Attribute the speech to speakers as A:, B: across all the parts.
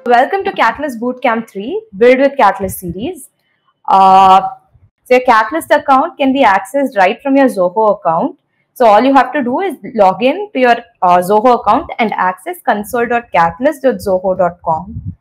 A: Welcome to Catalyst Bootcamp 3, Build with Catalyst series. So your Catalyst account can be accessed right from your Zoho account. So all you have to do is log in to your Zoho account and access console.catalyst.zoho.com.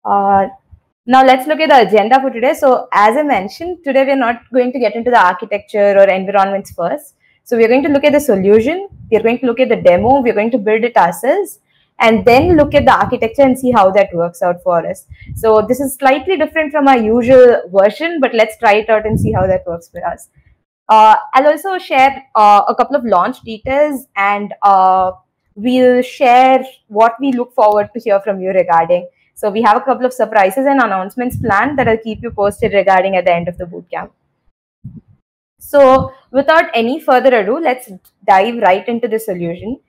A: Now let's look at the agenda for today. So as I mentioned, today we're not going to get into the architecture or environments first. So we're going to look at the solution, we're going to look at the demo, we're going to build it ourselves, and then look at the architecture and see how that works out for us. So this is slightly different from our usual version, but let's try it out and see how that works for us. I'll also share a couple of launch details, and we'll share what we look forward to hear from you regarding. So we have a couple of surprises and announcements planned that I'll keep you posted regarding at the end of the bootcamp. So without any further ado, let's dive right into the solution.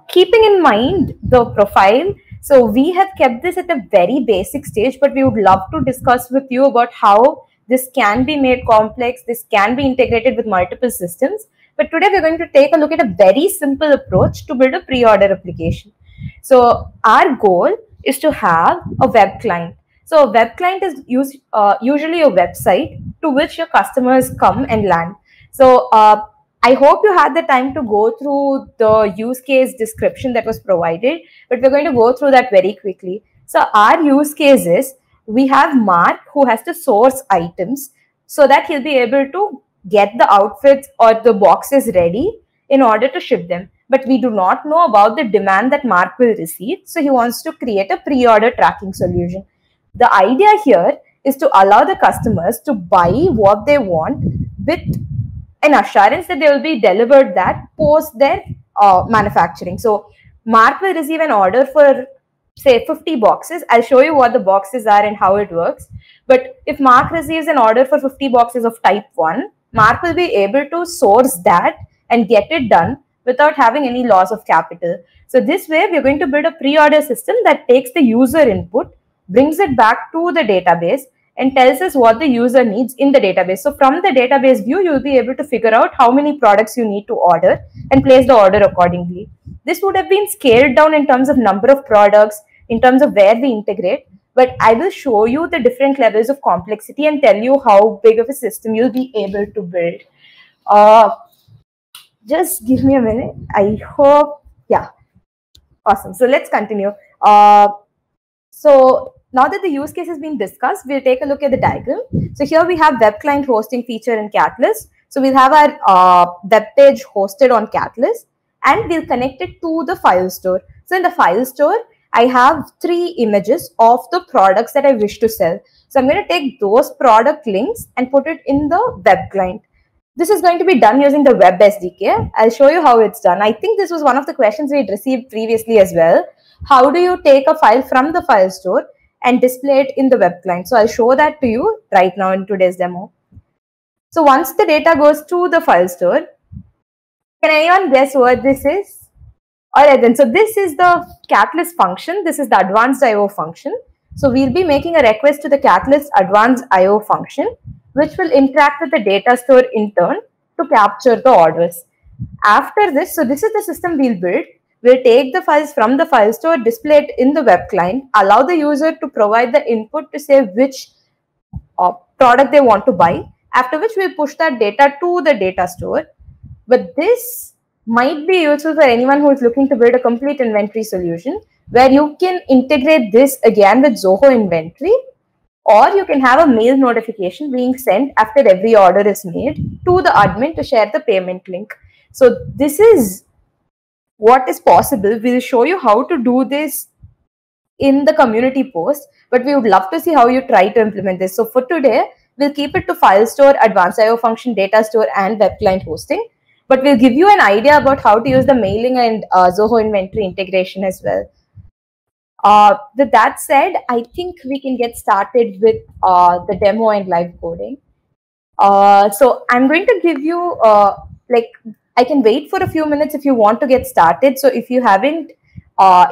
A: Keeping in mind the profile, so we have kept this at a very basic stage, but we would love to discuss with you about how this can be made complex, this can be integrated with multiple systems. But today we're going to take a look at a very simple approach to build a pre-order application. So our goal is to have a web client. So a web client is usually a website to which your customers come and land. So I hope you had the time to go through the use case description that was provided, but we're going to go through that very quickly. So our use case is, we have Mark who has to source items so that he'll be able to get the outfits or the boxes ready in order to ship them. But we do not know about the demand that Mark will receive. So he wants to create a pre-order tracking solution. The idea here is to allow the customers to buy what they want with an assurance that they will be delivered that post their manufacturing. So Mark will receive an order for, say, 50 boxes. I'll show you what the boxes are and how it works. But if Mark receives an order for 50 boxes of type 1, Mark will be able to source that and get it done without having any loss of capital. So this way, we're going to build a pre-order system that takes the user input, brings it back to the database, and tells us what the user needs in the database. So from the database view, you'll be able to figure out how many products you need to order and place the order accordingly. This would have been scaled down in terms of number of products, in terms of where we integrate, but I will show you the different levels of complexity and tell you how big of a system you'll be able to build. Just give me a minute. I hope, yeah. Awesome. So let's continue. So now that the use case has been discussed, we'll take a look at the diagram. So here we have web client hosting feature in Catalyst. So we'll have our web page hosted on Catalyst, and we'll connect it to the file store. So in the file store, I have 3 images of the products that I wish to sell. So I'm going to take those product links and put it in the web client. This is going to be done using the Web SDK. I'll show you how it's done. I think this was one of the questions we had received previously as well. How do you take a file from the file store and display it in the web client? So I'll show that to you right now in today's demo. So once the data goes to the file store, can anyone guess what this is? All right, then. So this is the Catalyst function. This is the advanced IO function. So we'll be making a request to the Catalyst advanced IO function, which will interact with the data store in turn to capture the orders. After this, so this is the system we'll build. We'll take the files from the file store, display it in the web client, allow the user to provide the input to say which product they want to buy, after which we'll push that data to the data store. But this might be useful for anyone who is looking to build a complete inventory solution, where you can integrate this again with Zoho Inventory, or you can have a mail notification being sent after every order is made to the admin to share the payment link. So this is what is possible. We'll show you how to do this in the community post, but we would love to see how you try to implement this. So for today, we'll keep it to file store, advanced IO function, data store, and web client hosting. But we'll give you an idea about how to use the mailing and Zoho Inventory integration as well. With that said, I think we can get started with the demo and live coding. So I'm going to give you, I can wait for a few minutes if you want to get started. So if you haven't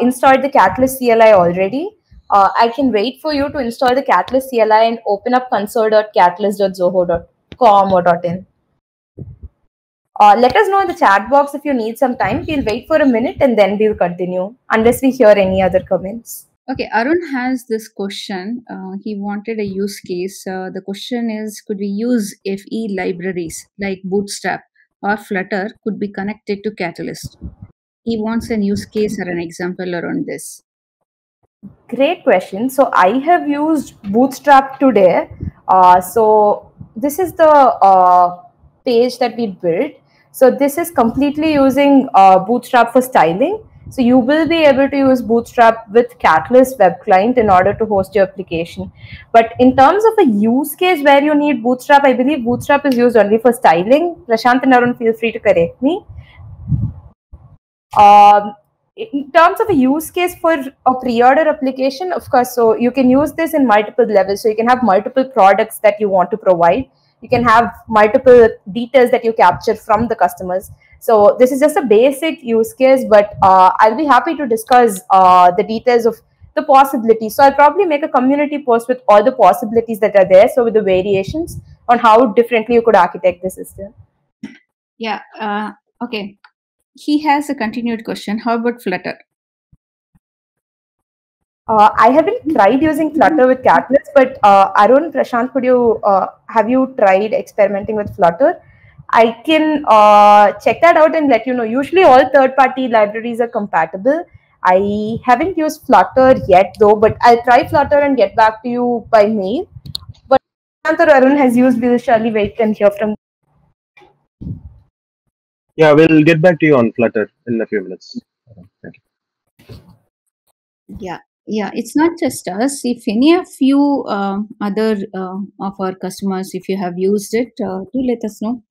A: installed the Catalyst CLI already, I can wait for you to install the Catalyst CLI and open up console.catalyst.zoho.com or .in. Let us know in the chat box if you need some time. We'll wait for a minute and then we'll continue, unless we hear any other comments.
B: Okay, Arun has this question. He wanted a use case. The question is, could we use FE libraries like Bootstrap or Flutter could be connected to Catalyst? He wants an use case or an example around this.
A: Great question. So I have used Bootstrap today. So this is the page that we built. So this is completely using Bootstrap for styling. So you will be able to use Bootstrap with Catalyst web client in order to host your application. But in terms of a use case where you need Bootstrap, I believe Bootstrap is used only for styling. Prashant and Arun, feel free to correct me. In terms of a use case for a pre-order application, of course, so you can use this in multiple levels. So you can have multiple products that you want to provide. You can have multiple details that you capture from the customers. So this is just a basic use case, but I'll be happy to discuss the details of the possibilities. So I'll probably make a community post with all the possibilities that are there. So with the variations on how differently you could architect the system.
B: Yeah. Okay. He has a continued question. How about Flutter?
A: I haven't tried using Flutter with Catalyst, but Arun, Prashant, have you tried experimenting with Flutter? I can check that out and let you know. Usually, all third-party libraries are compatible. I haven't used Flutter yet, though, but I'll try Flutter and get back to you by mail. But Prashant or Arun has used, we'll surely wait and hear from.
C: Yeah, we'll get back to you on Flutter in a few minutes. Thank you.
B: Yeah, it's not just us. If any of you other of our customers, if you have used it, do let us know.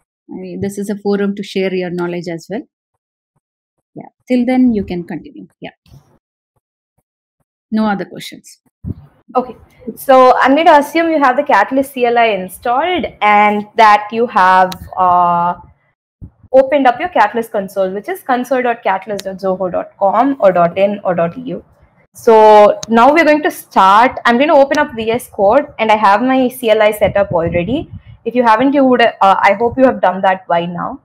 B: This is a forum to share your knowledge as well. Yeah, till then you can continue. Yeah. No other questions.
A: Okay, so I'm going to assume you have the Catalyst CLI installed and that you have opened up your Catalyst console, which is console.catalyst.zoho.com or .in or .eu. So now we're going to start. I'm going to open up VS Code and I have my CLI set up already. If you haven't, you would. I hope you have done that by now.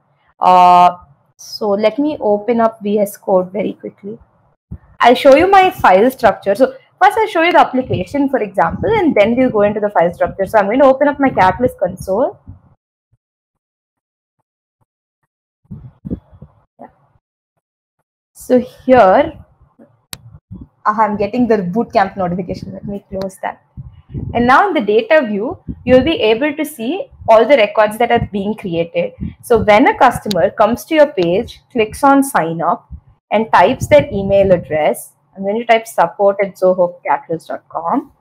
A: So let me open up VS Code very quickly. I'll show you my file structure. So first I'll show you the application, for example, and then we'll go into the file structure. So I'm going to open up my Catalyst console. So here, I'm getting the bootcamp notification. Let me close that. And now in the data view, you'll be able to see all the records that are being created. So when a customer comes to your page, clicks on sign up and types their email address, I'm going to type support@zohocatalyst.com.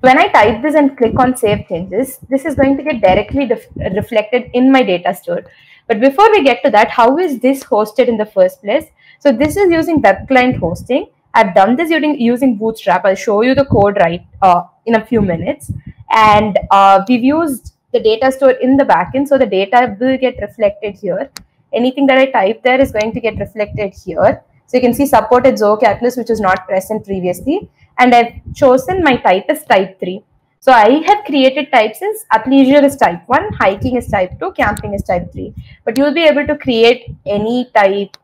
A: When I type this and click on save changes, this is going to get directly reflected in my data store. But before we get to that, how is this hosted in the first place? So this is using web client hosting. I've done this using Bootstrap. I'll show you the code in a few minutes. And we've used the data store in the backend, so the data will get reflected here. Anything that I type there is going to get reflected here. So you can see support @Zoho Catalyst, which is not present previously. And I've chosen my type as type 3. So I have created types as athleisure is type 1, hiking is type 2, camping is type 3. But you'll be able to create any type,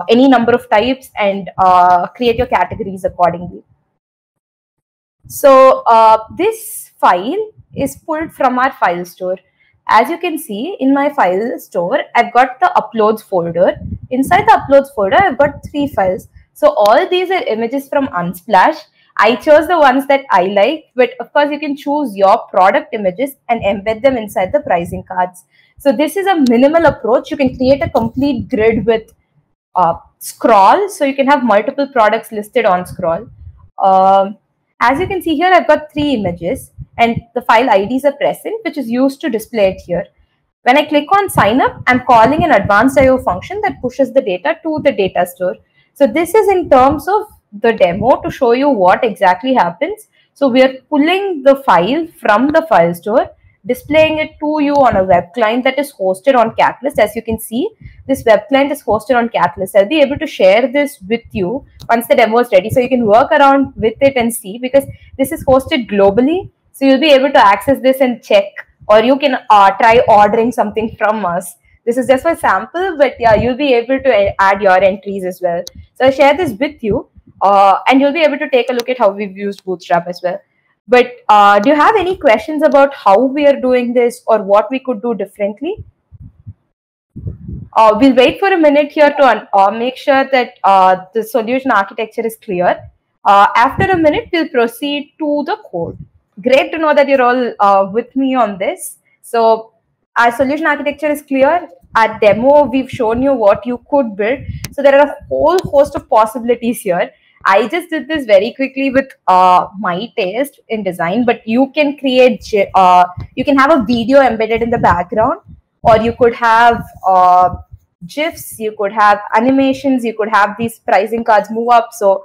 A: any number of types and create your categories accordingly. So this file is pulled from our file store. As you can see in my file store, I've got the uploads folder. Inside the uploads folder, I've got 3 files. So all these are images from Unsplash. I chose the ones that I like, but of course you can choose your product images and embed them inside the pricing cards. So this is a minimal approach. You can create a complete grid with scroll. So you can have multiple products listed on scroll. As you can see here, I've got 3 images and the file IDs are present, which is used to display it here. When I click on sign up, I'm calling an advanced IO function that pushes the data to the data store. So this is in terms of the demo to show you what exactly happens. So we are pulling the file from the file store, displaying it to you on a web client that is hosted on Catalyst. As you can see, this web client is hosted on Catalyst. I'll be able to share this with you once the demo is ready, so you can work around with it and see, because this is hosted globally. So you'll be able to access this and check, or you can try ordering something from us. This is just for sample, but yeah, you'll be able to add your entries as well. So I'll share this with you, and you'll be able to take a look at how we've used Bootstrap as well. But do you have any questions about how we are doing this or what we could do differently? We'll wait for a minute here to make sure that the solution architecture is clear. After a minute, we'll proceed to the code. Great to know that you're all with me on this. So our solution architecture is clear. Our demo, we've shown you what you could build. So there are a whole host of possibilities here. I just did this very quickly with my taste in design, but you can create, you can have a video embedded in the background, or you could have GIFs, you could have animations, you could have these pricing cards move up. So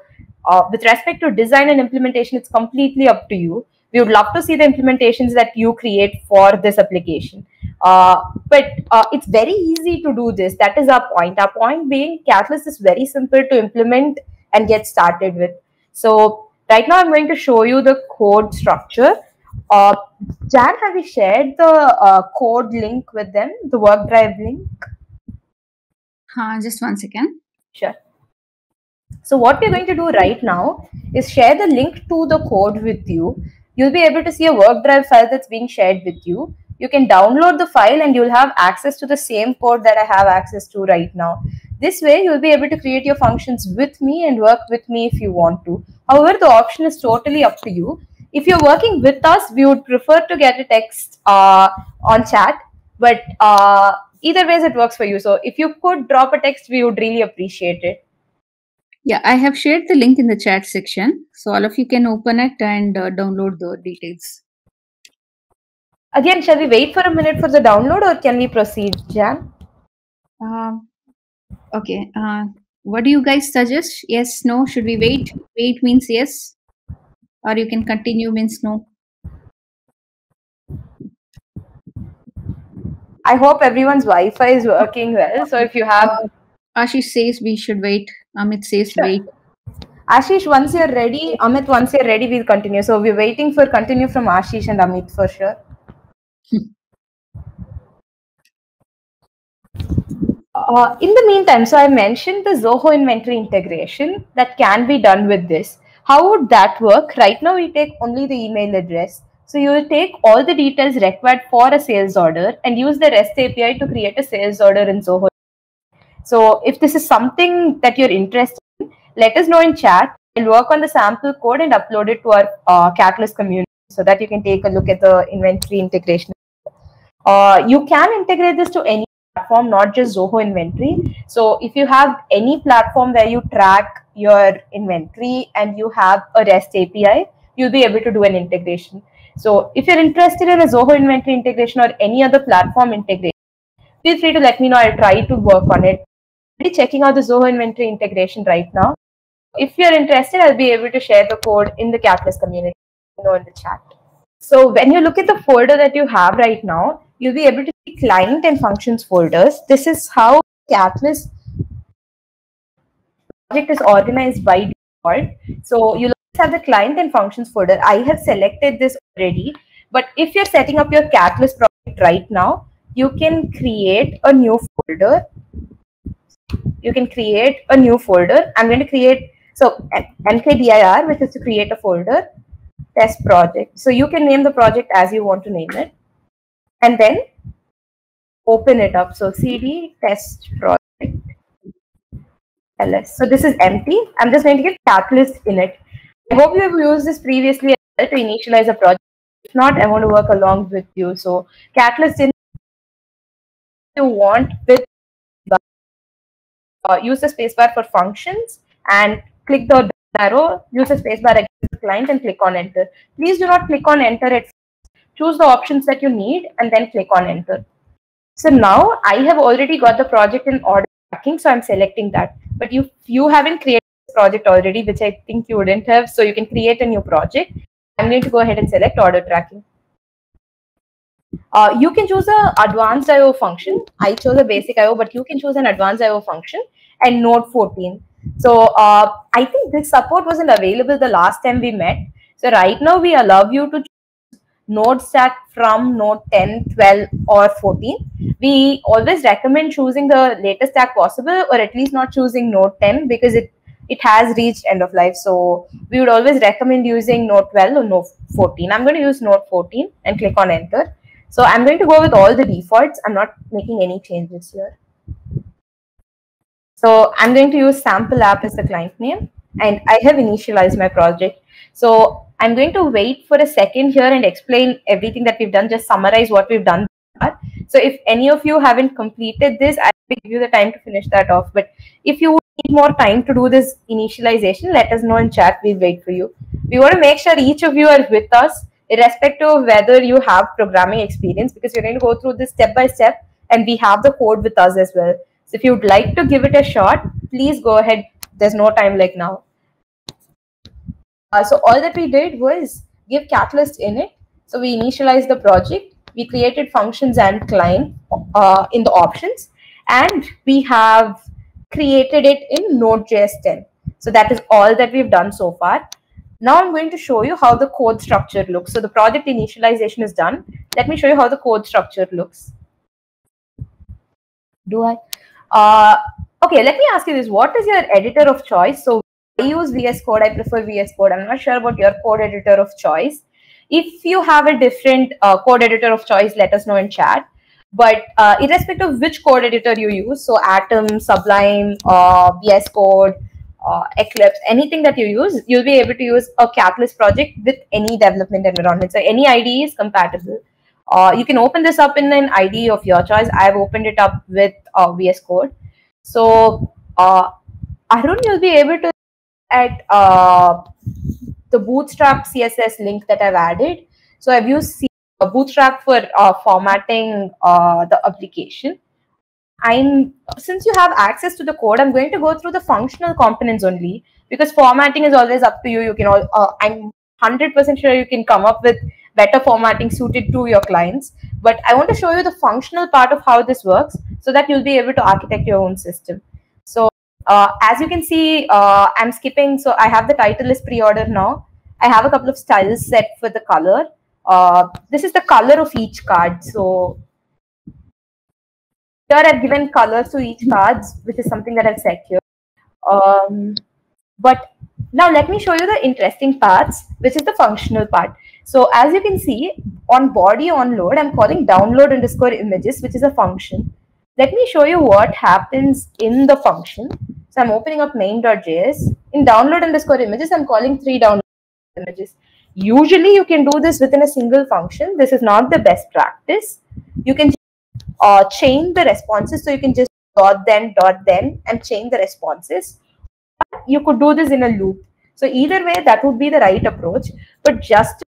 A: with respect to design and implementation, it's completely up to you. We would love to see the implementations that you create for this application. But it's very easy to do this. That is our point. Our point being Catalyst is very simple to implement and get started with. So right now I'm going to show you the code structure. Jan, have you shared the code link with them, the work drive link?
B: Just 1 second.
A: Sure. So what we're going to do right now is share the link to the code with you. You'll be able to see a work drive file that's being shared with you. You can download the file and you'll have access to the same code that I have access to right now. This way, you'll be able to create your functions with me and work with me if you want to. However, the option is totally up to you. If you're working with us, we would prefer to get a text on chat, but either ways it works for you. So if you could drop a text, we would really appreciate it.
B: Yeah, I have shared the link in the chat section. So all of you can open it and download the details.
A: Again, shall we wait for a minute for the download or can we proceed, Jan?
B: Okay. What do you guys suggest? Yes, no? Should we wait? Wait means yes. Or you can continue means no.
A: I hope everyone's Wi-Fi is working well. So if you have...
B: Ashish says we should wait. Amit says wait.
A: Ashish, once you're ready, Amit, once you're ready, we'll continue. So we're waiting for continue from Ashish and Amit for sure. In the meantime, so I mentioned the Zoho inventory integration that can be done with this. How would that work? Right now, we take only the email address. So you will take all the details required for a sales order and use the REST API to create a sales order in Zoho. So if this is something that you're interested in, let us know in chat. We'll work on the sample code and upload it to our Catalyst community so that you can take a look at the inventory integration. You can integrate this to any platform, not just Zoho inventory. So if you have any platform where you track your inventory and you have a REST API, you'll be able to do an integration. So if you're interested in a Zoho inventory integration or any other platform integration, feel free to let me know. I'll try to work on it. I'm checking out the Zoho inventory integration right now. If you're interested, I'll be able to share the code in the Catalyst community, in the chat. So when you look at the folder that you have right now, you'll be able to see client and functions folders. This is how Catalyst project is organized by default. So you'll have the client and functions folder. I have selected this already, but if you're setting up your Catalyst project right now, you can create a new folder. You can create a new folder. I'm going to create, so mkdir, which is to create a folder, test project. So you can name the project as you want to name it. And then open it up. So cd test project ls. So this is empty. I'm just going to get Catalyst in it. I hope you have used this previously to initialize a project. If not, I want to work along with you. So Catalyst in you want with use the spacebar for functions and click the arrow, use the spacebar against the client and click on enter. Please do not click on enter at first. Choose the options that you need and then click on enter. So now I have already got the project in order tracking, so I'm selecting that. But you haven't created this project already, which I think you wouldn't have, so you can create a new project. I'm going to go ahead and select order tracking. You can choose an advanced IO function. I chose a basic IO, but you can choose an advanced IO function and node 14. So I think this support wasn't available the last time we met. So right now we allow you to choose node stack from node 10, 12, or 14. We always recommend choosing the latest stack possible, or at least not choosing node 10 because it has reached end of life. So we would always recommend using node 12 or node 14. I'm going to use node 14 and click on enter. So I'm going to go with all the defaults. I'm not making any changes here. So I'm going to use sample app as the client name, and I have initialized my project. So I'm going to wait for a second here and explain everything that we've done, just summarize what we've done. So if any of you haven't completed this, I will give you the time to finish that off. But if you need more time to do this initialization, let us know in chat. We'll wait for you. We want to make sure each of you are with us, irrespective of whether you have programming experience, because we're going to go through this step by step, and we have the code with us as well. So if you'd like to give it a shot, please go ahead. There's no time like now. So all that we did was give Catalyst init. So we initialized the project. We created functions and client in the options, and we have created it in Node.js 10. So that is all that we've done so far. Now I'm going to show you how the code structure looks. So the project initialization is done. Let me show you how the code structure looks. Okay, let me ask you this. What is your editor of choice? So I use VS Code. I prefer VS Code. I'm not sure about your code editor of choice. If you have a different code editor of choice, let us know in chat. But irrespective of which code editor you use, so Atom, Sublime, VS Code, Eclipse, anything that you use, you'll be able to use a Catalyst project with any development environment. So any IDE is compatible. You can open this up in an IDE of your choice. I've opened it up with VS Code. So Arun, you'll be able to at the Bootstrap CSS link that I've added. So I've used Bootstrap for formatting the application. Since you have access to the code, I'm going to go through the functional components only, because formatting is always up to you. You can I'm 100% sure you can come up with better formatting suited to your clients. But I want to show you the functional part of how this works so that you'll be able to architect your own system. So as you can see, I'm skipping. So I have the title is pre-order now. I have a couple of styles set for the color. This is the color of each card. So here I've given colors to each cards, which is something that I've set here. But now let me show you the interesting parts, which is the functional part. So as you can see, on body onload, I'm calling download underscore images, which is a function. Let me show you what happens in the function. So I'm opening up main.js. In download underscore images, I'm calling 3 download images. Usually you can do this within a single function. This is not the best practice. You can chain the responses. So you can just dot then, and chain the responses. You could do this in a loop. So either way, that would be the right approach. But just to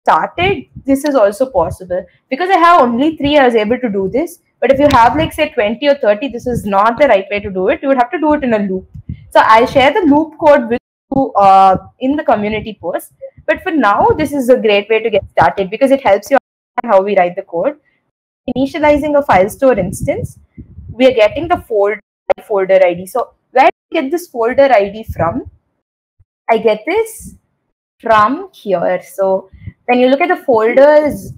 A: start it, this is also possible. Because I have only 3, I was able to do this. But if you have like say 20 or 30, this is not the right way to do it. You would have to do it in a loop. So I'll share the loop code with you in the community post. But for now, this is a great way to get started because it helps you understand how we write the code. Initializing a file store instance, we are getting the folder ID. So where do I get this folder ID from? I get this from here. So when you look at the folders,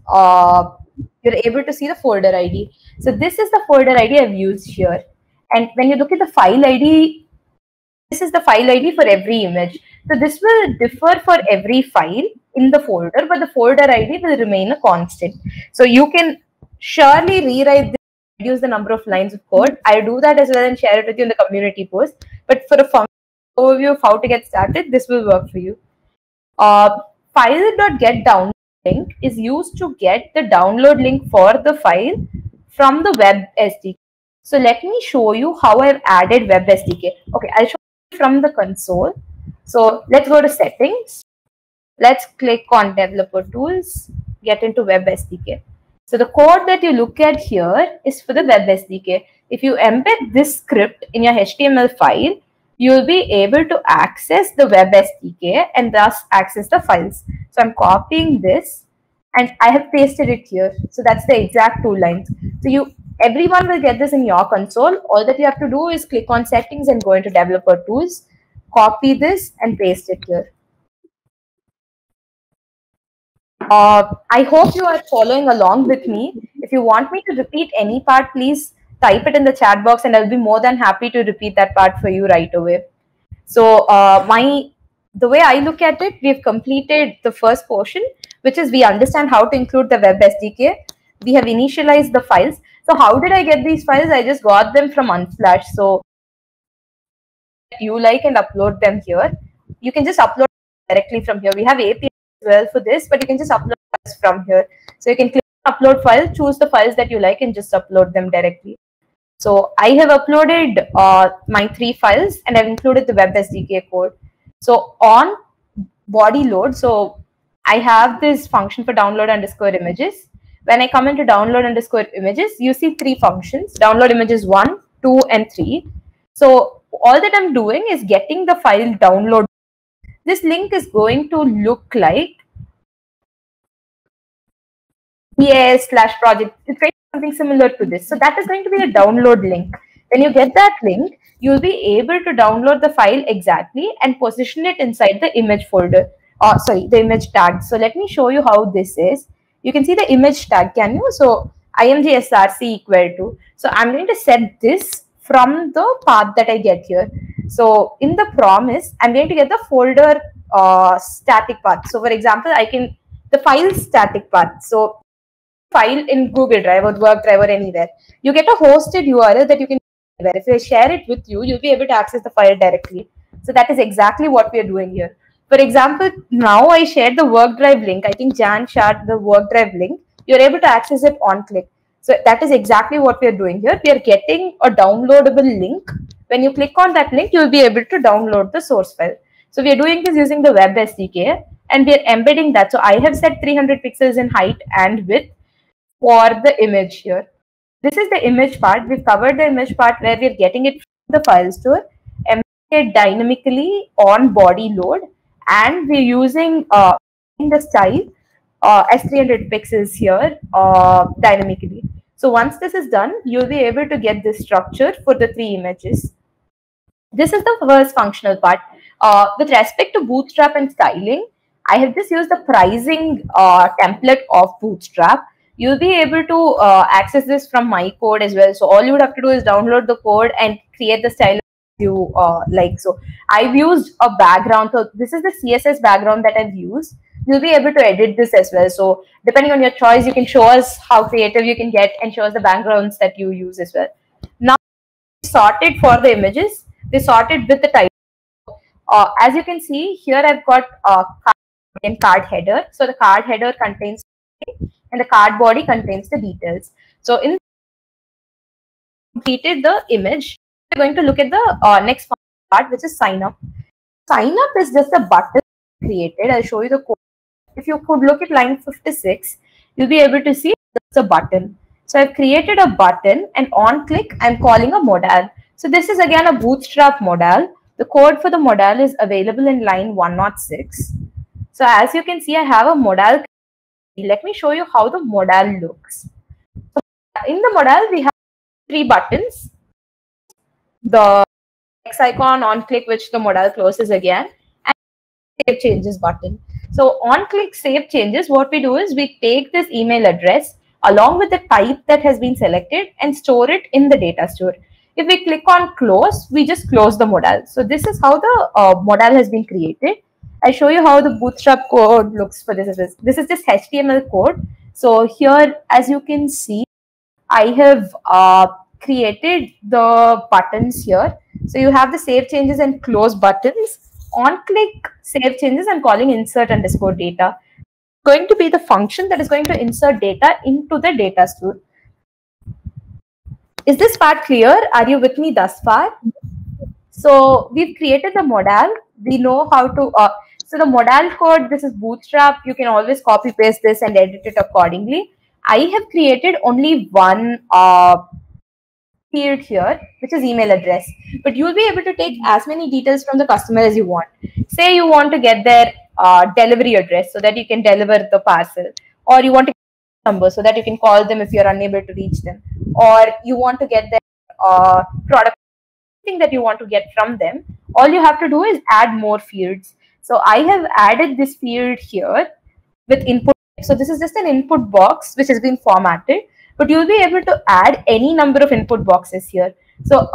A: you're able to see the folder ID. So this is the folder ID I've used here. And when you look at the file ID, this is the file ID for every image. So this will differ for every file in the folder, but the folder ID will remain a constant. So you can surely rewrite this, reduce the number of lines of code. I'll do that as well and share it with you in the community post. But for a function overview of how to get started, this will work for you. File.getDownload link is used to get the download link for the file from the web SDK. So let me show you how I've added web SDK. Okay, I'll show you from the console. So let's go to settings. Let's click on developer tools, get into web SDK. So the code that you look at here is for the web SDK. If you embed this script in your HTML file, you'll be able to access the web SDK and thus access the files. So I'm copying this and I have pasted it here. So that's the exact 2 lines. So everyone will get this in your console. All that you have to do is click on settings and go into developer tools, copy this and paste it here. I hope you are following along with me. If you want me to repeat any part, please type it in the chat box and I'll be more than happy to repeat that part for you right away. So the way I look at it, we've completed the first portion, which is we understand how to include the web SDK. We have initialized the files. So how did I get these files? I just got them from Unsplash. So you like and upload them here. You can just upload directly from here. We have API as well for this, but you can just upload files from here. So you can click upload file, choose the files that you like and just upload them directly. So I have uploaded my 3 files and I've included the web SDK code. So on body load, so I have this function for download underscore images. When I come into download underscore images, you see 3 functions, download images 1, 2, and 3. So all that I'm doing is getting the file download. This link is going to look like ps/project. It's going to be something similar to this. So that is going to be the download link. When you get that link, you'll be able to download the file exactly and position it inside the image folder. The image tag. So let me show you how this is. You can see the image tag, can you? So imgsrc equal to. So I'm going to set this from the path that I get here. So in the promise, I'm going to get the folder static path. So for example, the file static path. So file in Google Drive or Work Drive or anywhere, you get a hosted URL that you can anywhere. If I share it with you, you'll be able to access the file directly. So that is exactly what we are doing here. For example, now I shared the Work Drive link. I think Jan shared the Work Drive link. You're able to access it on click. So that is exactly what we are doing here. We are getting a downloadable link. When you click on that link, you'll be able to download the source file. So we are doing this using the web SDK and we are embedding that. So I have set 300 pixels in height and width for the image here. This is the image part. We've covered the image part where we're getting it from the file store, embedded dynamically on body load, and we're using in the style as 300 pixels here dynamically. So once this is done, you'll be able to get this structure for the 3 images. This is the first functional part. With respect to Bootstrap and styling, I have just used the pricing template of Bootstrap. You'll be able to access this from my code as well. So all you would have to do is download the code and create the style you like. So I've used a background. So this is the CSS background that I've used. You'll be able to edit this as well. So depending on your choice, you can show us how creative you can get and show us the backgrounds that you use as well. Now, sorted for the images. They sorted with the type. As you can see here, I've got card header. So the card header contains and the card body contains the details. So in completed the image, we're going to look at the next part, which is sign up. Sign up is just a button created. I'll show you the code. If you could look at line 56, you'll be able to see it's a button. So I've created a button and on click, I'm calling a modal. So this is again a Bootstrap modal. The code for the modal is available in line 106. So as you can see, I have a modal. Let me show you how the modal looks. So in the modal, we have 3 buttons. The X icon on click, which the modal closes again, and save changes button. So on click save changes, what we do is we take this email address along with the type that has been selected and store it in the data store. If we click on close, we just close the modal. So this is how the modal has been created. I'll show you how the Bootstrap code looks for this. This is just HTML code. So here, as you can see, I have created the buttons here. So you have the save changes and close buttons. On click save changes, I'm calling insert underscore data. Going to be the function that is going to insert data into the data store. Is this part clear? Are you with me thus far? So we've created the modal. We know how to, so the modal code, this is Bootstrap. You can always copy paste this and edit it accordingly. I have created only one field here, which is email address. But you'll be able to take as many details from the customer as you want. Say you want to get their delivery address so that you can deliver the parcel, or you want to get number so that you can call them if you're unable to reach them, or you want to get their product thing that you want to get from them. All you have to do is add more fields. So I have added this field here with input So this is just an input box which has been formatted, but you'll be able to add any number of input boxes here. So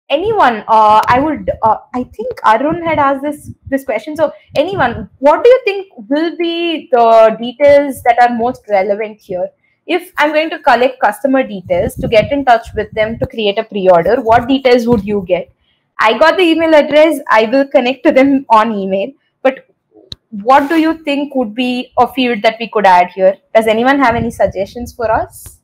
A: anyone, I think Arun had asked this question. So anyone, what do you think will be the details that are most relevant here? If I'm going to collect customer details to get in touch with them to create a pre-order, what details would you get? I got the email address. I will connect to them on email. But what do you think would be a field that we could add here? Does anyone have any suggestions for us?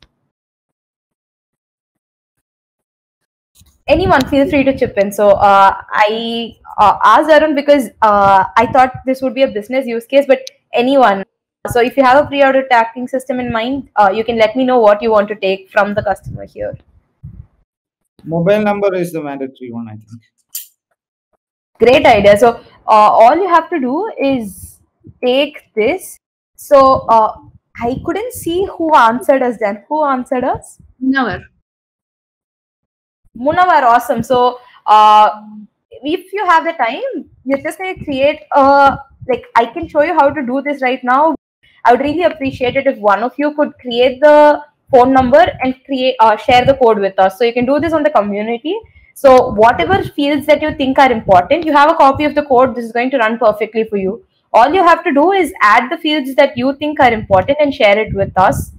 A: Anyone, feel free to chip in. So I asked Arun because I thought this would be a business use case, but anyone. So if you have a pre-order tracking system in mind, you can let me know what you want to take from the customer here.
D: Mobile number is the mandatory one, I think.
A: Great idea. So all you have to do is take this. So I couldn't see who answered us then. Who answered us?
B: Munawar.
A: Munawar, awesome. So if you have the time, you're just going to create I can show you how to do this right now. I would really appreciate it if one of you could create the phone number and share the code with us. So you can do this on the community. So whatever fields that you think are important, you have a copy of the code. This is going to run perfectly for you. All you have to do is add the fields that you think are important and share it with us.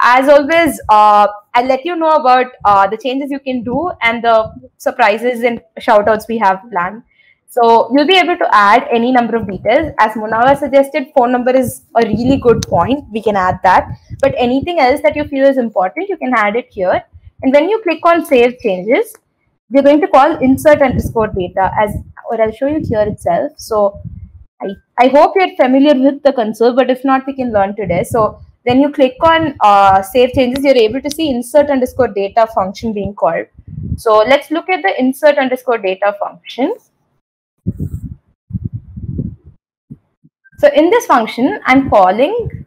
A: As always, I'll let you know about the changes you can do and the surprises and shoutouts we have planned. So you'll be able to add any number of details. As Munawar suggested, phone number is a really good point. We can add that. But anything else that you feel is important, you can add it here. And when you click on Save Changes, we're going to call insert_data or I'll show you here itself. So I hope you're familiar with the console, but if not, we can learn today. So when you click on Save Changes, you're able to see insert_data function being called. So let's look at the insert_data function. So in this function, I'm calling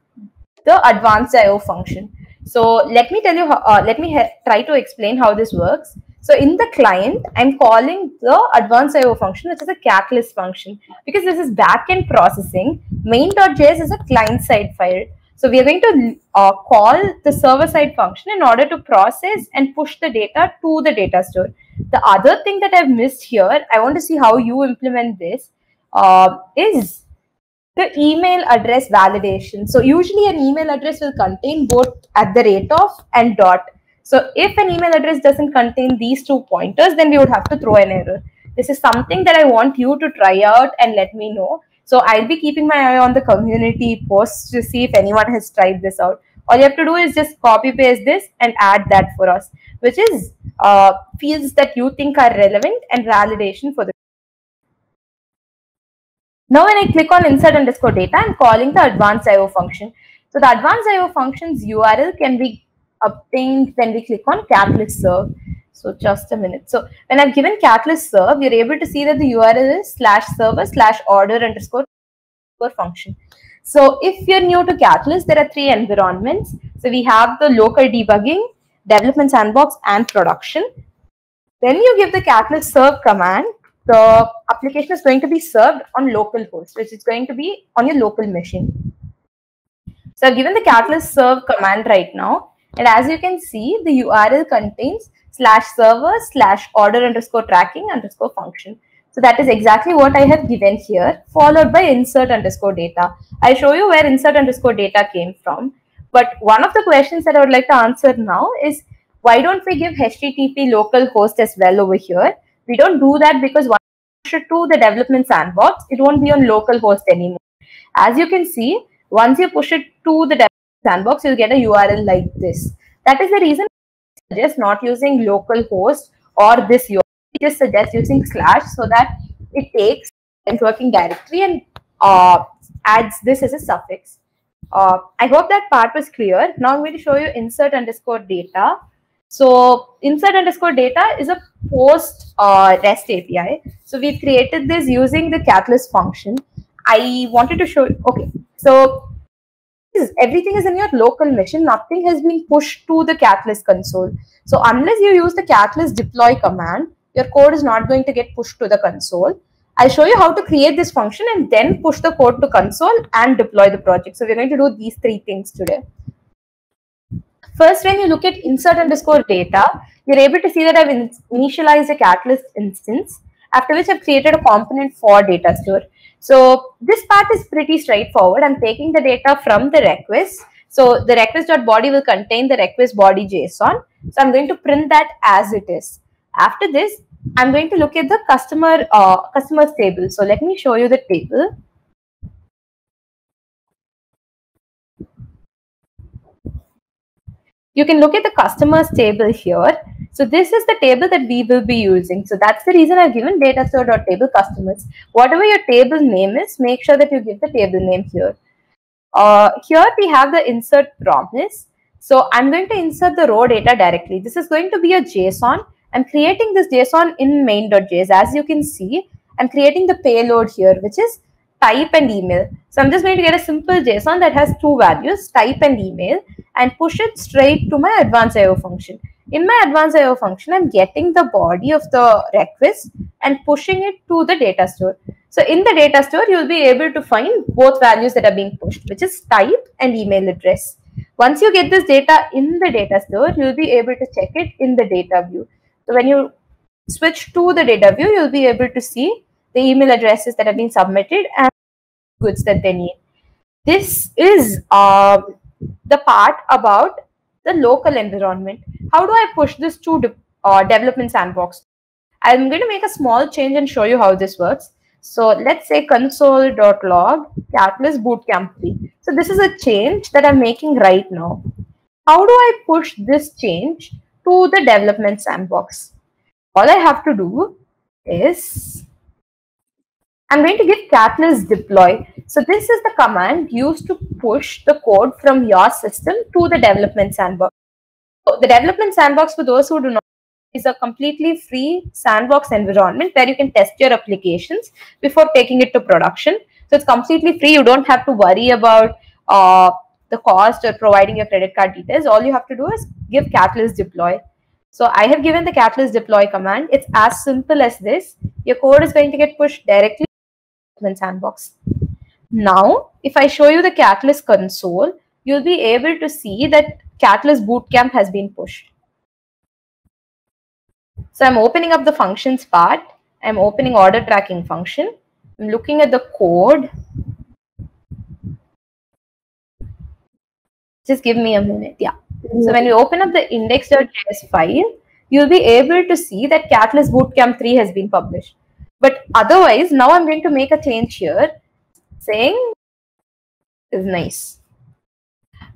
A: the advanced IO function. So let me tell you how, try to explain how this works. So in the client, I'm calling the advanced IO function, which is a catalyst function, because this is backend processing. Main.js is a client-side file. So we are going to call the server-side function in order to process and push the data to the data store. The other thing that I've missed here, I want to see how you implement this, is the email address validation. So usually an email address will contain both @ and dot. So if an email address doesn't contain these two pointers, then we would have to throw an error. This is something that I want you to try out and let me know. So I'll be keeping my eye on the community posts to see if anyone has tried this out. All you have to do is just copy paste this and add that for us, which is fields that you think are relevant and validation for the. Now when I click on insert_data, I'm calling the advanced IO function. So the advanced IO function's URL can be obtained when we click on catalyst serve. So just a minute. So when I've given catalyst serve, you're able to see that the URL is /server/order_function. So if you're new to Catalyst, there are 3 environments. So we have the local debugging, development sandbox, and production. When you give the catalyst serve command, the application is going to be served on localhost, which is going to be on your local machine. So I've given the catalyst serve command right now. And as you can see, the URL contains /server/order_tracking_function. So that is exactly what I have given here, followed by insert_data. I'll show you where insert_data came from. But one of the questions that I would like to answer now is, why don't we give HTTP localhost as well over here? We don't do that because once you push it to the development sandbox, it won't be on localhost anymore. As you can see, once you push it to the development sandbox, you'll get a URL like this. That is the reason I suggest not using localhost or this URL. I just suggest using / so that it takes the working directory and adds this as a suffix. I hope that part was clear. Now I'm going to show you insert_data. So insert_data is a post REST API. So we've created this using the catalyst function. I wanted to show you. Okay, so everything is in your local machine. Nothing has been pushed to the catalyst console. So unless you use the catalyst deploy command, your code is not going to get pushed to the console. I'll show you how to create this function and then push the code to console and deploy the project. So we're going to do these three things today. First, when you look at insert underscore data, you're able to see that I've initialized a Catalyst instance, after which I've created a component for data store. So this part is pretty straightforward. I'm taking the data from the request. So the request.body will contain the request body JSON. So I'm going to print that as it is. After this, I'm going to look at the customers table. So let me show you the table. You can look at the customers table here. So this is the table that we will be using. So that's the reason I've given datastore.table customers. Whatever your table name is, make sure that you give the table name here. Here we have the insert promise. So I'm going to insert the raw data directly. This is going to be a JSON. I'm creating this JSON in main.js. As you can see, I'm creating the payload here, which is type and email. So I'm just going to get a simple JSON that has two values, type and email, and push it straight to my advanced IO function. In my advanced IO function, I'm getting the body of the request and pushing it to the data store. So in the data store, you'll be able to find both values that are being pushed, which is type and email address. Once you get this data in the data store, you'll be able to check it in the data view. So when you switch to the data view, you'll be able to see the email addresses that have been submitted and goods that they need. This is the part about the local environment. How do I push this to development sandbox? I'm going to make a small change and show you how this works. So let's say console.log Catalyst Bootcamp 3. So this is a change that I'm making right now. How do I push this change to the development sandbox? All I have to do is I'm going to give Catalyst deploy. So this is the command used to push the code from your system to the development sandbox. So the development sandbox, for those who do not, is a completely free sandbox environment where you can test your applications before taking it to production. So it's completely free. You don't have to worry about the cost or providing your credit card details. All you have to do is give Catalyst deploy. So I have given the Catalyst deploy command. It's as simple as this. Your code is going to get pushed directly to the sandbox. Now, if I show you the Catalyst console, you'll be able to see that Catalyst Bootcamp has been pushed. So I'm opening up the functions part. I'm opening order tracking function. I'm looking at the code. Just give me a minute. Yeah. So when you open up the index.js file, you'll be able to see that Catalyst Bootcamp 3 has been published. But otherwise, now I'm going to make a change here saying is nice. I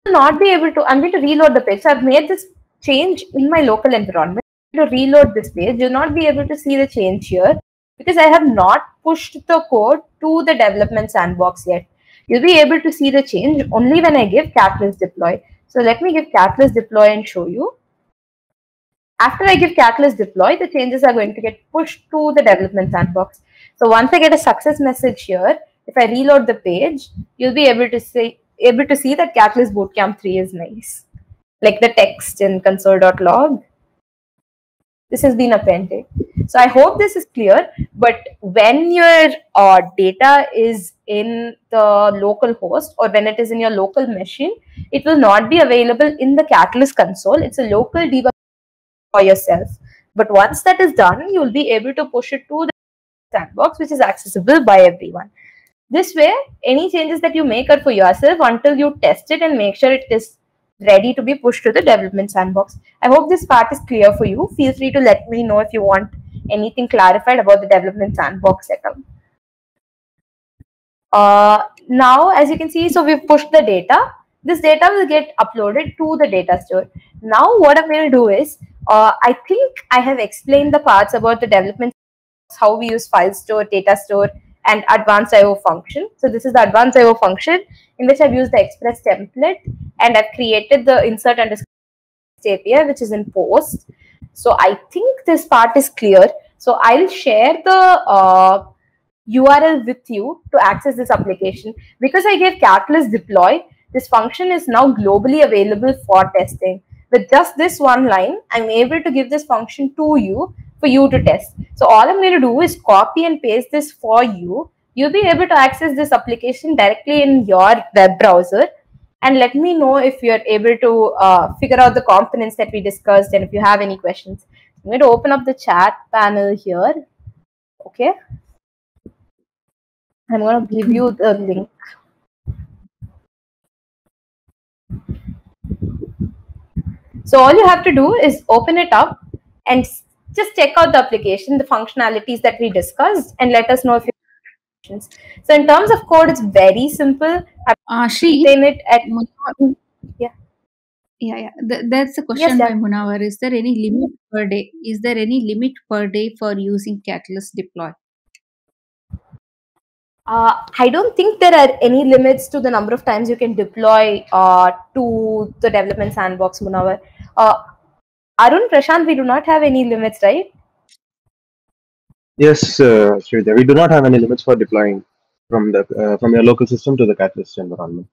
A: will not be able to, I'm going to reload the page. So I've made this change in my local environment. To reload this page, you'll not be able to see the change here because I have not pushed the code to the development sandbox yet. You'll be able to see the change only when I give Catalyst deploy. So let me give Catalyst deploy and show you. After I give Catalyst deploy, the changes are going to get pushed to the development sandbox. So once I get a success message here, if I reload the page, you'll be able to see that Catalyst Bootcamp 3 is nice, like the text in console.log. This has been appended. So I hope this is clear, but when your data is in the local host or when it is in your local machine, it will not be available in the Catalyst console. It's a local debug for yourself. But once that is done, you will be able to push it to the sandbox, which is accessible by everyone. This way, any changes that you make are for yourself until you test it and make sure it is ready to be pushed to the development sandbox. I hope this part is clear for you. Feel free to let me know if you want anything clarified about the development sandbox setup. Now, as you can see, so we've pushed the data. This data will get uploaded to the data store. Now, what I'm going to do is, I think I have explained the parts about the development, how we use file store, data store, and advanced IO function. So this is the advanced IO function in which I've used the Express template and I've created the insert underscore API, which is in post. So I think this part is clear. So I'll share the URL with you to access this application. Because I gave Catalyst deploy, this function is now globally available for testing. With just this one line, I'm able to give this function to you for for you to test. So all I'm going to do is copy and paste this for you. You'll be able to access this application directly in your web browser, and let me know if you're able to figure out the components that we discussed and if you have any questions. I'm going to open up the chat panel here. Okay. I'm going to give you the link. So all you have to do is open it up and just check out the application, the functionalities that we discussed, and let us know if you have questions. So in terms of code, it's very simple.
B: Shri,
A: It at
B: yeah. That's a question by Munawar. Is there any limit per day? Is there any limit per day for using Catalyst deploy?
A: I don't think there are any limits to the number of times you can deploy to the development sandbox, Munawar. Arun, Prashant, we do not have any limits, right?
C: Yes, Sridhar, we do not have any limits for deploying from your local system to the Catalyst environment.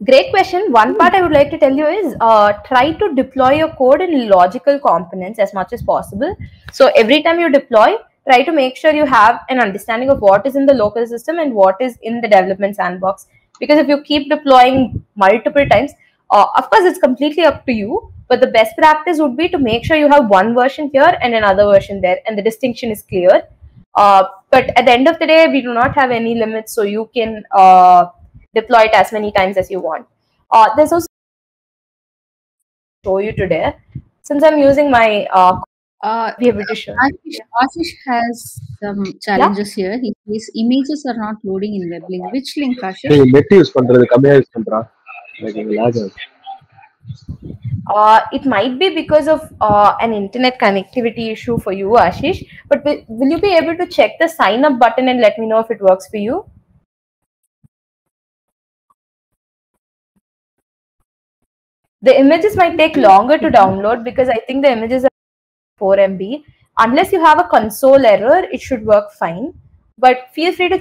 A: Great question. One part I would like to tell you is try to deploy your code in logical components as much as possible. So every time you deploy, try to make sure you have an understanding of what is in the local system and what is in the development sandbox. Because if you keep deploying multiple times, of course, it's completely up to you. But the best practice would be to make sure you have one version here and another version there, and the distinction is clear. But at the end of the day, we do not have any limits, so you can deploy it as many times as you want. There's also show you today. Since I'm using my be able to show.
B: Ashish has some challenges here. He says images are not loading in WebLink. Which link, Ashish?
C: Net use பண்றது கம்மியா use பண்றா.
A: It might be because of an internet connectivity issue for you, Ashish. But will you be able to check the sign up button and let me know if it works for you? The images might take longer to download because I think the images are 4 MB. Unless you have a console error, it should work fine. But feel free to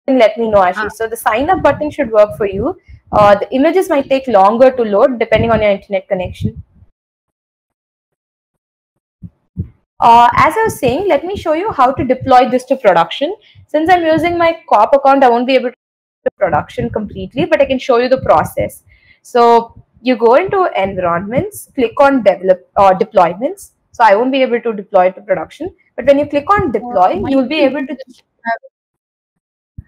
A: let me know, Ashish. So the sign up button should work for you. The images might take longer to load depending on your internet connection. As I was saying, let me show you how to deploy this to production. Since I'm using my COP account, I won't be able to do production completely, but I can show you the process. So you go into environments, click on develop or deployments. So I won't be able to deploy to production, but when you click on deploy, you'll be able to.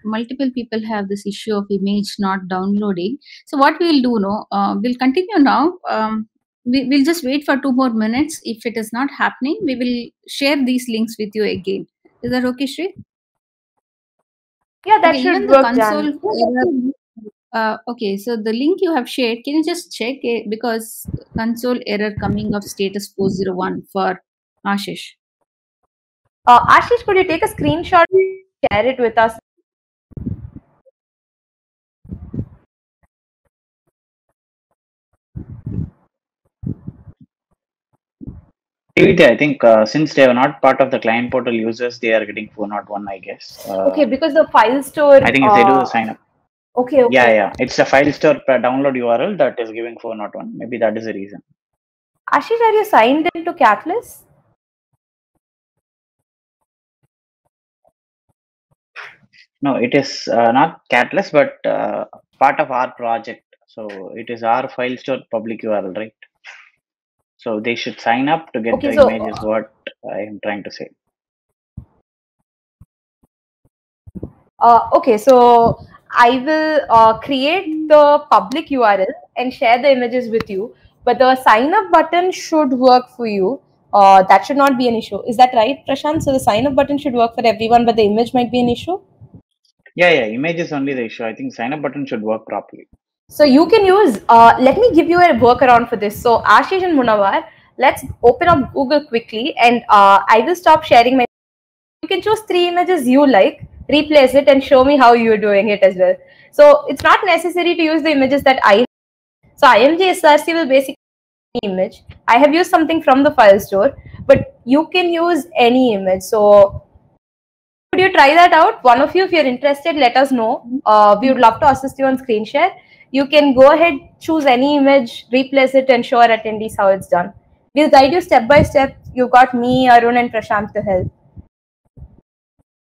B: Multiple people have this issue of image not downloading. So what we'll do now, we'll continue now. We'll just wait for 2 more minutes. If it is not happening, we will share these links with you again. Is that okay, Shri?
A: Yeah, that should work.
B: Console error, okay, so the link you have shared, can you just check it? Because console error coming of status 401 for Ashish.
A: Ashish, could you take a screenshot and share it with us?
E: I think since they are not part of the client portal users, they are getting 401, I guess.
A: Okay, because the file store.
E: I think if they do the sign up.
A: Okay.
E: Yeah. It's the file store download URL that is giving 401. Maybe that is the reason.
A: Ashish, are you signed into Catalyst?
E: No, it is not Catalyst, but part of our project. So it is our file store public URL, right? So they should sign up to get the image is what I am trying to say.
A: Okay, so I will create the public URL and share the images with you. But the sign up button should work for you. That should not be an issue. Is that right, Prashant? So the sign up button should work for everyone, but the image might be an issue?
E: Yeah. Image is only the issue. I think sign up button should work properly.
A: So you can use, let me give you a workaround for this. So Ashish and Munawar, let's open up Google quickly and I will stop sharing my. You can choose 3 images you like, replace it and show me how you're doing it as well. So it's not necessary to use the images that I have. So IMG-SRC will basically image. I have used something from the file store, but you can use any image. So could you try that out? One of you, if you're interested, let us know. We would love to assist you on screen share. you can go ahead, choose any image, replace it, and show our attendees how it's done. We'll guide you step by step. You've got me, Arun, and Prashant to help.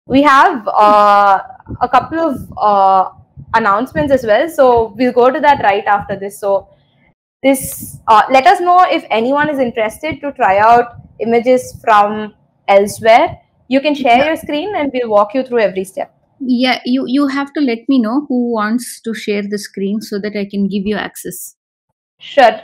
A: We have a couple of announcements as well, so we'll go to that right after this. So this, let us know if anyone is interested to try out images from elsewhere. You can share your screen and we'll walk you through every step.
B: Yeah, you have to let me know who wants to share the screen so that I can give you access.
A: Sure.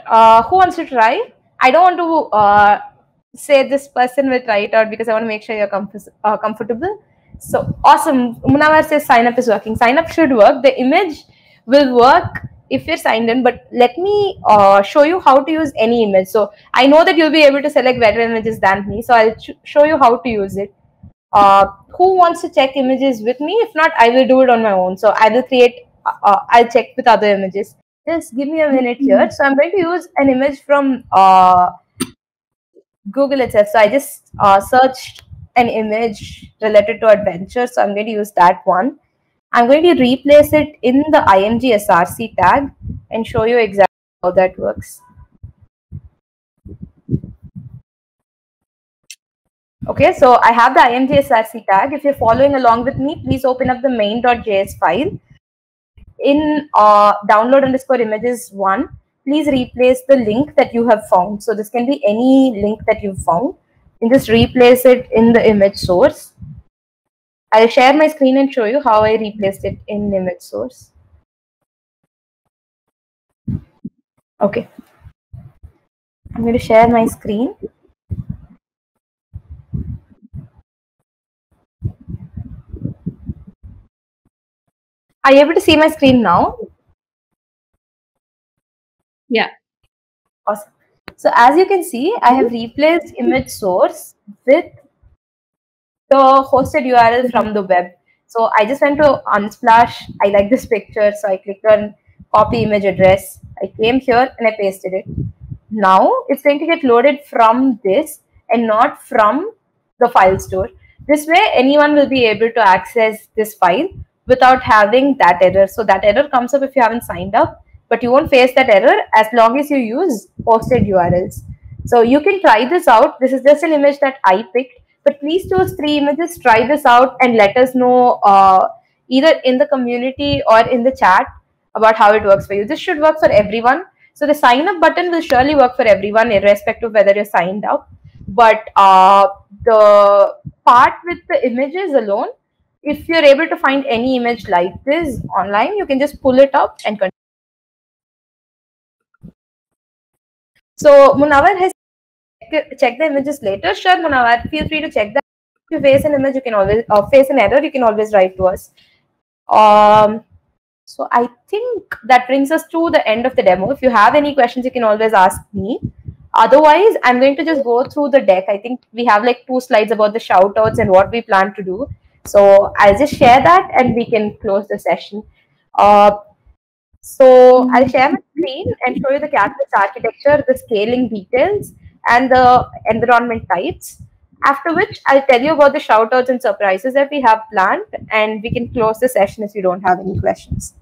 A: Who wants to try? I don't want to say this person will try it out because I want to make sure you're comfortable. So awesome. Munawar says sign up is working. Sign up should work. The image will work if you're signed in, but let me show you how to use any image. So I know that you'll be able to select better images than me. So I'll show you how to use it. Who wants to check images with me? If not, I will do it on my own. So I will create, I'll check with other images. Just give me a minute here. So I'm going to use an image from Google itself. So I just searched an image related to adventure. So I'm going to use that one. I'm going to replace it in the IMG SRC tag and show you exactly how that works. Okay, so I have the IMG SRC tag. If you're following along with me, please open up the main.js file. In download_images1, please replace the link that you have found. So this can be any link that you've found. And just replace it in the image source. I'll share my screen and show you how I replaced it in image source. Okay. I'm going to share my screen. Are you able to see my screen now?
B: Yeah.
A: Awesome. So as you can see, I have replaced image source with the hosted URL from the web. So I just went to Unsplash. I like this picture, so I clicked on copy image address. I came here and I pasted it. Now it's going to get loaded from this and not from the file store. This way, anyone will be able to access this file without having that error. So that error comes up if you haven't signed up, but you won't face that error as long as you use hosted URLs. So you can try this out. This is just an image that I picked, but please choose 3 images, try this out and let us know either in the community or in the chat about how it works for you. This should work for everyone. So the sign up button will surely work for everyone irrespective of whether you're signed up. But the part with the images alone, if you're able to find any image like this online, you can just pull it up and continue. So Munawar has checked the images later. Sure, Munawar, feel free to check that. If you face an image, you can always face an error, you can always write to us. So I think that brings us to the end of the demo. If you have any questions, you can always ask me. Otherwise, I'm going to just go through the deck. I think we have like 2 slides about the shout outs and what we plan to do. So I'll just share that and we can close the session. So I'll share my screen and show you the Catalyst architecture, the scaling details, and the environment types. After which I'll tell you about the shout outs and surprises that we have planned, and we can close the session if you don't have any questions.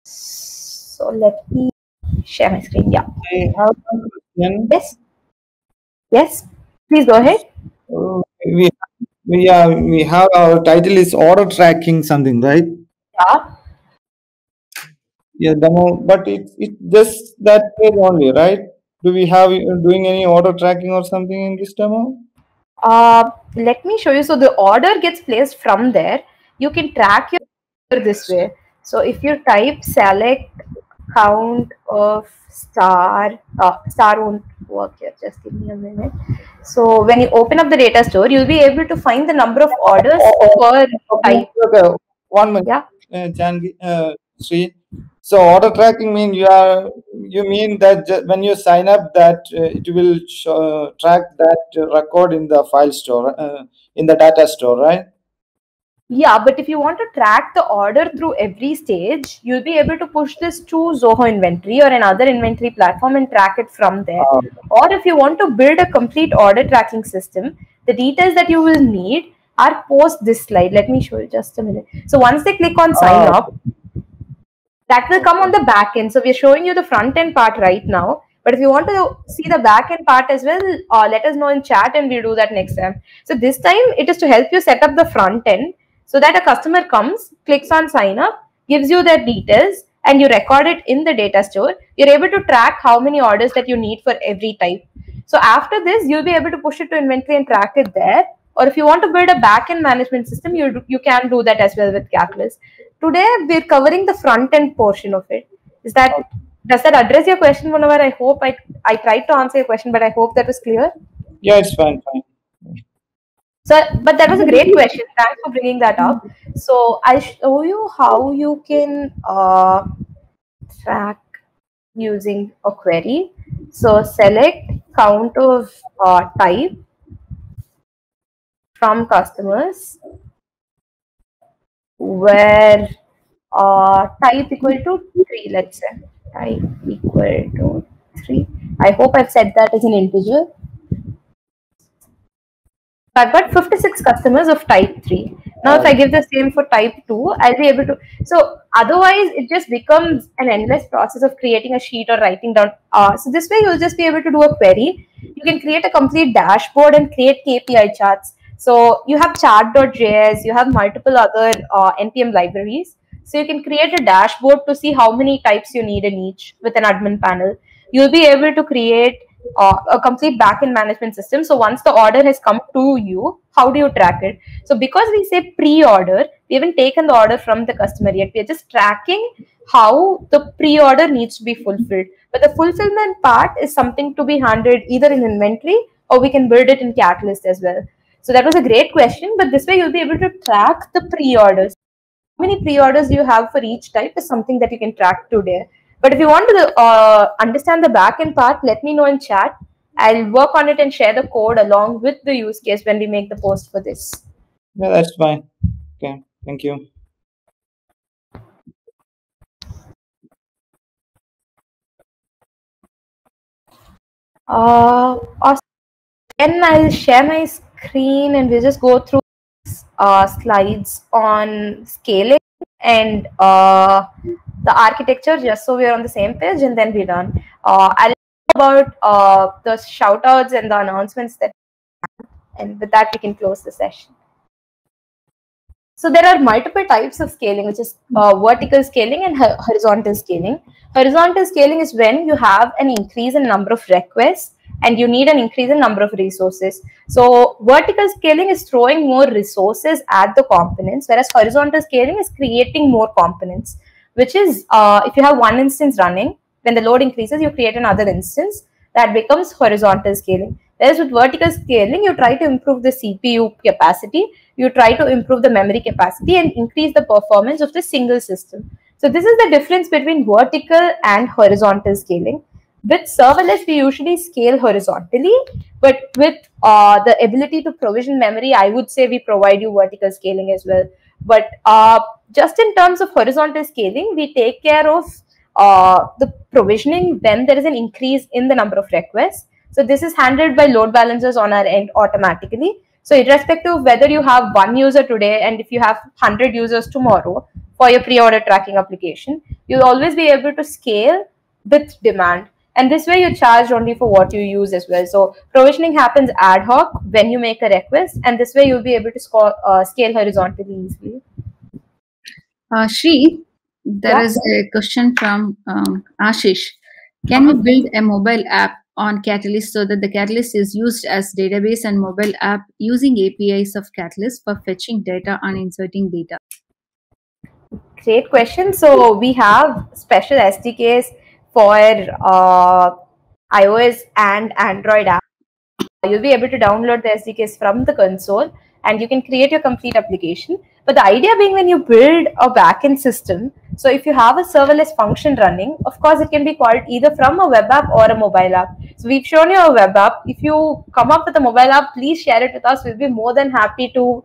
A: So let me share my screen. Yeah.
D: I have one question.
A: Yes. Yes. Please go ahead.
D: We have our title is order tracking something, right?
A: Yeah.
D: Yeah, demo, but it's just that page only, right? Do we have doing any order tracking or something in this demo?
A: Let me show you. So the order gets placed from there. You can track your order this way. So if you type select count of star won't work here. Just give me a minute. So when you open up the data store, you'll be able to find the number of orders per type.
D: Okay, 1 minute.
A: Yeah.
D: Janvi, Sri. So order tracking mean you mean that when you sign up that it will track that record in the file store in the data store, right?
A: Yeah, but if you want to track the order through every stage, you'll be able to push this to Zoho Inventory or another inventory platform and track it from there. Or if you want to build a complete order tracking system, the details that you will need are post this slide. Let me show you just a minute. So once they click on sign up, that will come on the back end. So we're showing you the front end part right now. But if you want to see the back end part as well, let us know in chat and we'll do that next time. So this time it is to help you set up the front end so that a customer comes, clicks on sign up, gives you their details, and you record it in the data store. You're able to track how many orders that you need for every type. So after this, you'll be able to push it to inventory and track it there. Or if you want to build a back-end management system, you can do that as well with Catalyst. Today, we're covering the front-end portion of it. Does that address your question, Munawar? I hope I tried to answer your question, but I hope that was clear.
D: Yeah, it's fine.
A: So, but that was a great question. Thanks for bringing that up. So I'll show you how you can track using a query. So select count of type from customers where type equal to 3, let's say. Type equal to 3. I hope I've set that as an integer. I've got 56 customers of type 3. Now, if I give the same for type 2, I'll be able to. So, otherwise, it just becomes an endless process of creating a sheet or writing down. So, this way, you'll just be able to do a query. You can create a complete dashboard and create KPI charts. So, you have chart.js, you have multiple other NPM libraries. So, you can create a dashboard to see how many types you need in each with an admin panel. You'll be able to create a complete backend management system. So once the order has come to you, how do you track it? So because we say pre-order, we haven't taken the order from the customer yet. We are just tracking how the pre-order needs to be fulfilled. But the fulfillment part is something to be handled either in inventory or we can build it in Catalyst as well. So that was a great question, but this way you'll be able to track the pre-orders. How many pre-orders you have for each type is something that you can track today. But if you want to understand the backend part, let me know in chat. I'll work on it and share the code along with the use case when we make the post for this.
D: Yeah, that's fine. Okay, thank you.
A: Then I'll share my screen and we'll just go through slides on scaling and the architecture, just so we're on the same page, and then we're done. I'll talk about the shout outs and the announcements and with that we can close the session. So there are multiple types of scaling, which is vertical scaling and horizontal scaling. Horizontal scaling is when you have an increase in number of requests and you need an increase in number of resources. So vertical scaling is throwing more resources at the components, whereas horizontal scaling is creating more components, which is if you have one instance running, when the load increases, you create another instance. That becomes horizontal scaling. Whereas with vertical scaling, you try to improve the CPU capacity, you try to improve the memory capacity and increase the performance of the single system. So this is the difference between vertical and horizontal scaling. With serverless, we usually scale horizontally, but with the ability to provision memory, I would say we provide you vertical scaling as well. But just in terms of horizontal scaling, we take care of the provisioning when there is an increase in the number of requests. So this is handled by load balancers on our end automatically. So irrespective of whether you have one user today and if you have 100 users tomorrow for your pre-order tracking application, you'll always be able to scale with demand. And this way you charge only for what you use as well. So provisioning happens ad hoc when you make a request, and this way you'll be able to scale horizontally easily.
B: Shri, there is a question from Ashish. Can we build a mobile app on Catalyst so that the Catalyst is used as database and mobile app using APIs of Catalyst for fetching data and inserting data?
A: Great question. So we have special SDKs for iOS and Android app. You'll be able to download the SDKs from the console and you can create your complete application. But the idea being when you build a backend system, so if you have a serverless function running, of course, it can be called either from a web app or a mobile app. So we've shown you a web app. If you come up with a mobile app, please share it with us. We'll be more than happy to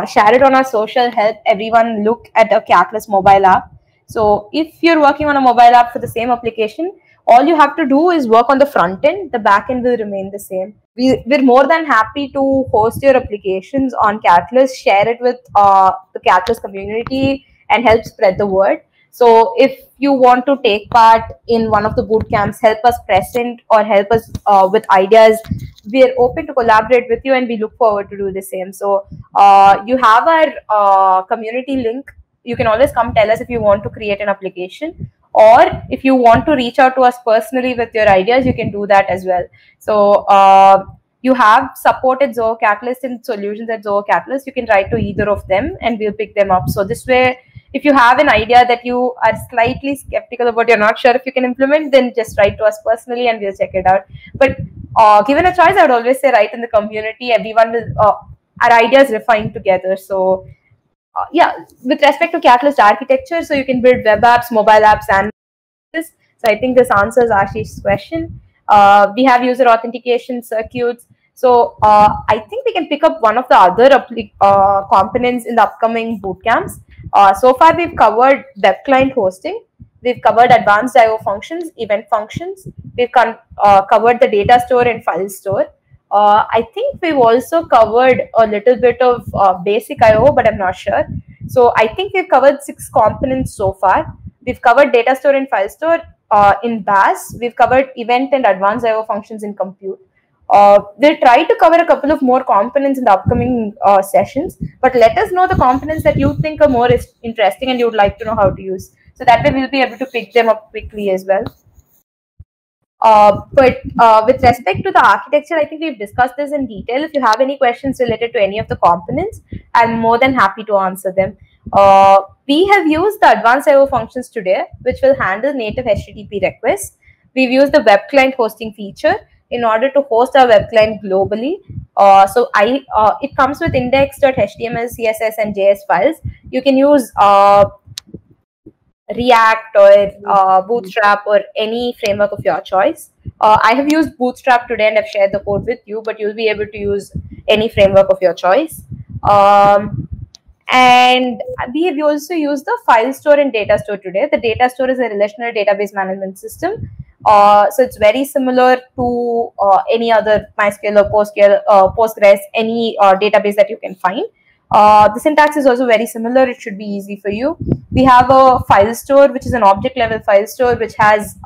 A: share it on our social, help everyone look at a Catalyst mobile app. So if you're working on a mobile app for the same application, All you have to do is work on the front end. The back end will remain the same. We're more than happy to host your applications on Catalyst, share it with the Catalyst community, and help spread the word. So if you want to take part in one of the boot camps, help us present or help us with ideas, we are open to collaborate with you, and we look forward to do the same. So you have our community link. You can always come tell us if you want to create an application, or if you want to reach out to us personally with your ideas, you can do that as well. So you have supported Zoho Catalyst and solutions at Zoho Catalyst. You can write to either of them and we'll pick them up. So this way, if you have an idea that you are slightly skeptical about, you're not sure if you can implement, then just write to us personally and we'll check it out. But given a choice, I would always say write in the community. Everyone will, our ideas refine together. So yeah, with respect to Catalyst architecture, so you can build web apps, mobile apps, and this. So I think this answers Ashish's question. We have user authentication circuits. So I think we can pick up one of the other components in the upcoming bootcamps. So far, we've covered web client hosting. We've covered advanced I/O functions, event functions. We've covered the data store and file store. I think we've also covered a little bit of basic I/O, but I'm not sure. So I think we've covered 6 components so far. We've covered data store and file store in BAS. We've covered event and advanced I/O functions in compute. We'll try to cover a couple of more components in the upcoming sessions, but let us know the components that you think are more interesting and you would like to know how to use. So that way we'll be able to pick them up quickly as well. But with respect to the architecture, I think we've discussed this in detail. If you have any questions related to any of the components, I'm more than happy to answer them. We have used the advanced I/O functions today, which will handle native HTTP requests. We've used the web client hosting feature in order to host our web client globally. So it comes with index.html, CSS, and JS files. You can use React or Bootstrap or any framework of your choice. I have used Bootstrap today and I've shared the code with you, but you'll be able to use any framework of your choice. And we have also used the file store and data store today. The data store is a relational database management system. So it's very similar to any other MySQL or Postgres, any database that you can find. The syntax is also very similar. It should be easy for you. We have a file store, which is an object level file store, which has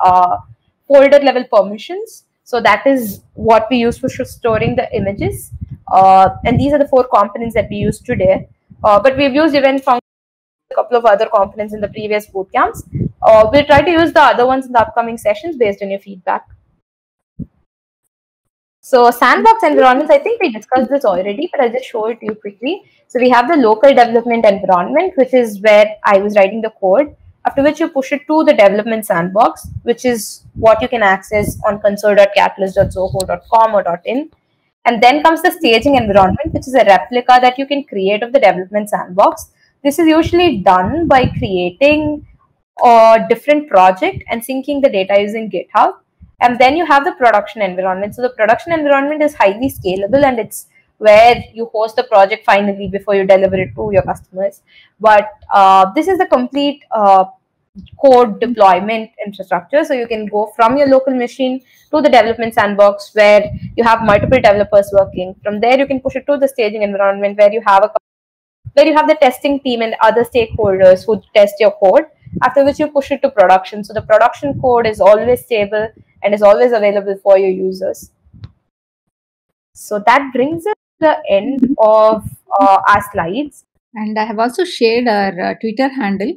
A: folder level permissions. So that is what we use for storing the images. And these are the 4 components that we use today. But we've used event functions, a couple of other components in the previous bootcamps. We'll try to use the other ones in the upcoming sessions based on your feedback. So sandbox environments, I think we discussed this already, but I'll just show it to you quickly. So we have the local development environment, which is where I was writing the code, after which you push it to the development sandbox, which is what you can access on console.catalyst.zoho.com or .in. And then comes the staging environment, which is a replica that you can create of the development sandbox. This is usually done by creating a different project and syncing the data using GitHub. And then you have the production environment. So the production environment is highly scalable, and it's where you host the project finally before you deliver it to your customers. But this is the complete code deployment infrastructure. So you can go from your local machine to the development sandbox where you have multiple developers working. From there, you can push it to the staging environment where you have the testing team and other stakeholders who test your code, after which you push it to production. So the production code is always stable and is always available for your users. So that brings us to the end of our slides.
B: And I have also shared our Twitter handle.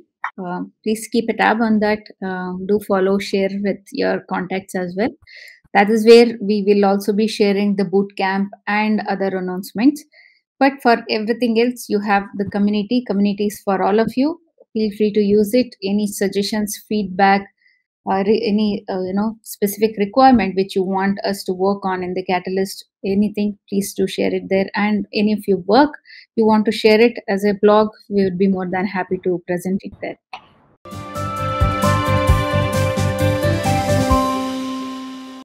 B: Please keep a tab on that. Do follow, share with your contacts as well. That is where we will also be sharing the bootcamp and other announcements. But for everything else, you have the community. Community is for all of you. Feel free to use it. Any suggestions, feedback, or any specific requirement which you want us to work on in the Catalyst, anything, please do share it there. And any of your work you want to share it as a blog, we would be more than happy to present it there.